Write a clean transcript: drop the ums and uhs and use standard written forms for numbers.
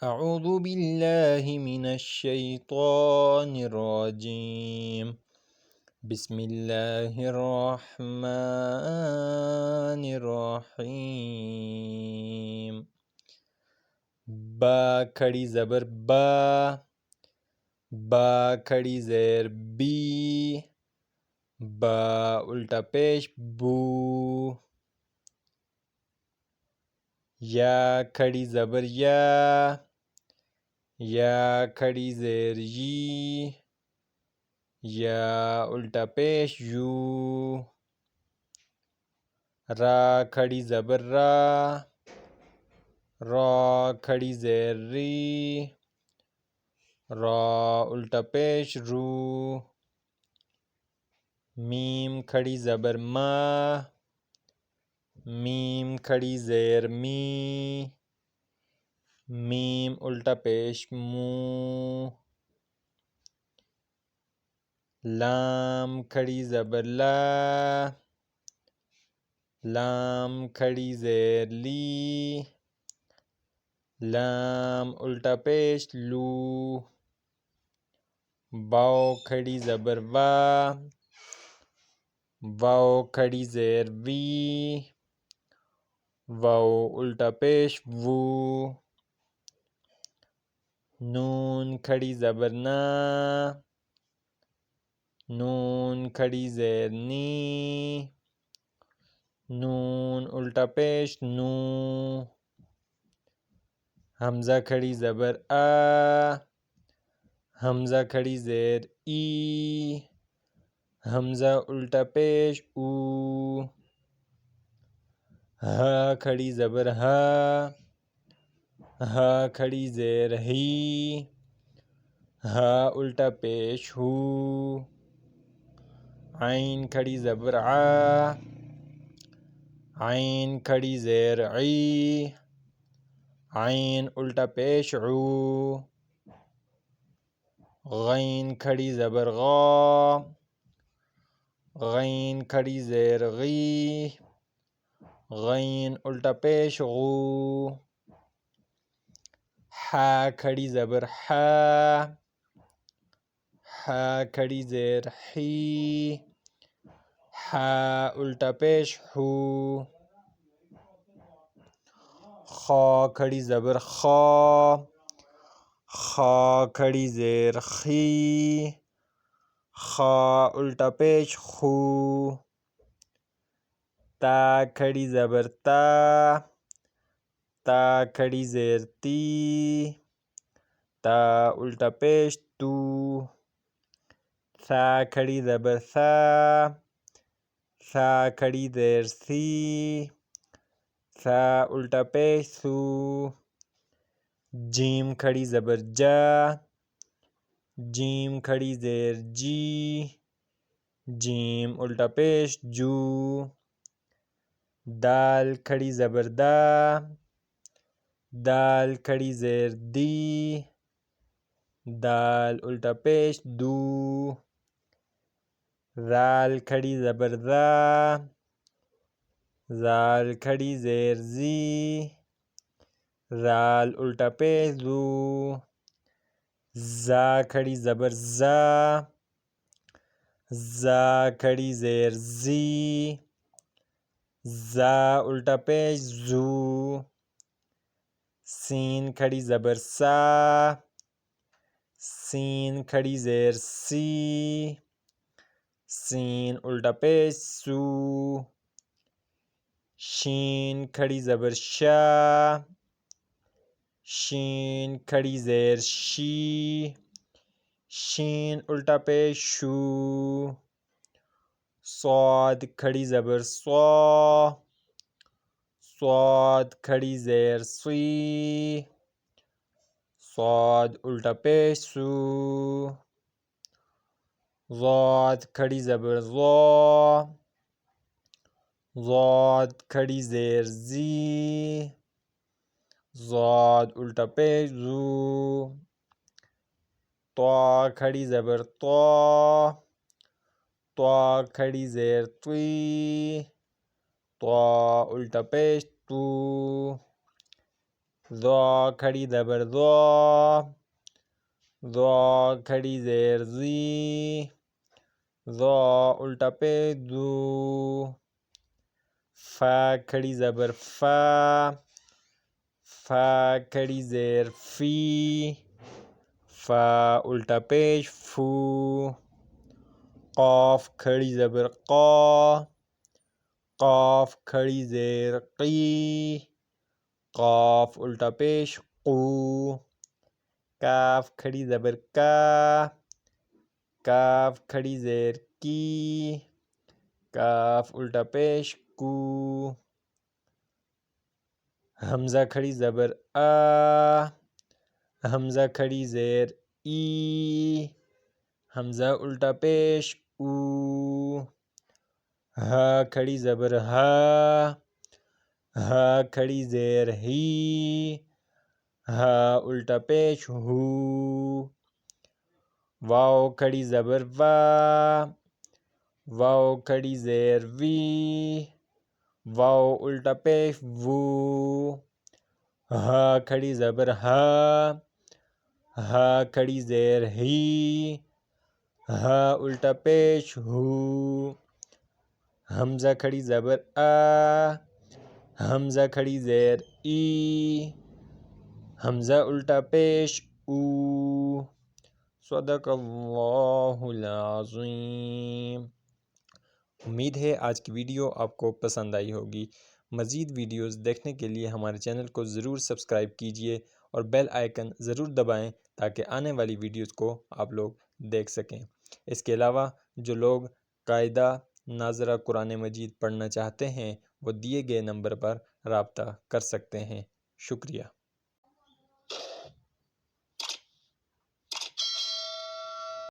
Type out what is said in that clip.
اعوذ باللہ من الشیطان الرجیم بسم اللہ الرحمن الرحیم با کھڑی زبر با کھڑی زیر بی با الٹا پیش بو یا کھڑی زبر یا کھڑی زیر یا الٹا پیش یو را کھڑی زبر را کھڑی زیر را الٹا پیش رو میم کھڑی زبر میم کھڑی زیر میم الٹا پیش مو لام کھڑی زبر لام کھڑی زیر لام الٹا پیش لو واو کھڑی زبر واو کھڑی زیر واو الٹا پیش وو نون کھڑی زبر نون کھڑی زیر نون الٹا پیش نو حمزہ کھڑی زبر حمزہ کھڑی زیر حمزہ الٹا پیش او ہا کھڑی زبر ہا کھڑی زیر ہا الٹا پیش ہو عین کھڑی زبر عین کھڑی زیر عین الٹا پیش عو غین کھڑی زبر غین کھڑی زیر غین الٹا پیش غو حا کھڑی زبر حا کھڑی زیر حا الٹا پیش حو خا کھڑی زبر خا کھڑی زیر خا الٹا پیش خو تا کھڑی زبر تا کھڑی زیر تا الٹا پیش تو ثا کھڑی زبر ثا کھڑی زیر ثا الٹا پیش سو جیم کھڑی زبر جیم کھڑی زیر جیم الٹا پیش جو دال کھڑی زبر دال کھڑی زیر دال الٹا پیش دو زال کھڑی زبر زال کھڑی زیر زال الٹا پیش زو زا کھڑی زبر زا کھڑی زیر زا الٹا پیش زو سین کھڑی زبر سین کھڑی زیر سین الٹا پیش سو شین کھڑی زبر شین کھڑی زیر شین الٹا پیش شو صاد کھڑی زبر صاد کھڑی زیر صاد الٹا پیش سو ضاد کھڑی زبر ضاد کھڑی زیر ضاد الٹا پیش زو طا کھڑی زبر طا کھڑی زیر طا الٹا پیش تو ذو کھڑی زبر ذو، ذو کھڑی زیر زی، ذو الٹا پیش ذو، فا کھڑی زبر فا، فا کھڑی زیر فی، فا الٹا پیش فو، قاف کھڑی زبر قا، قاف کھڑی زیر قی، قاف الٹا پیش قو، کاف کھڑی زبر کا، کاف کھڑی زیر کی، کاف الٹا پیش کو، حمزہ کھڑی زبر آ، حمزہ کھڑی زیر ای، حمزہ الٹا پیش او، ہا کھڑی زبر ہا، ہا کھڑی زیر ہی، ہا الٹا پیش ہو، واو کھڑی زبر وا، واو کھڑی زیر وی، واو الٹا پیش وو، ہا کھڑی زبر ہا، ہا کھڑی زیر ہی، ہا الٹا پیش ہو، حمزہ کھڑی زبر آ، حمزہ کھڑی زیر ای، حمزہ الٹا پیش او۔ صدق اللہ العظیم۔ امید ہے آج کی ویڈیو آپ کو پسند آئی ہوگی۔ مزید ویڈیوز دیکھنے کے لیے ہمارے چینل کو ضرور سبسکرائب کیجئے اور بیل آئیکن ضرور دبائیں تاکہ آنے والی ویڈیوز کو آپ لوگ دیکھ سکیں۔ اس کے علاوہ جو لوگ قاعدہ ناظرہ قرآن مجید پڑھنا چاہتے ہیں وہ دیے گئے نمبر پر رابطہ کر سکتے ہیں۔ شکریہ۔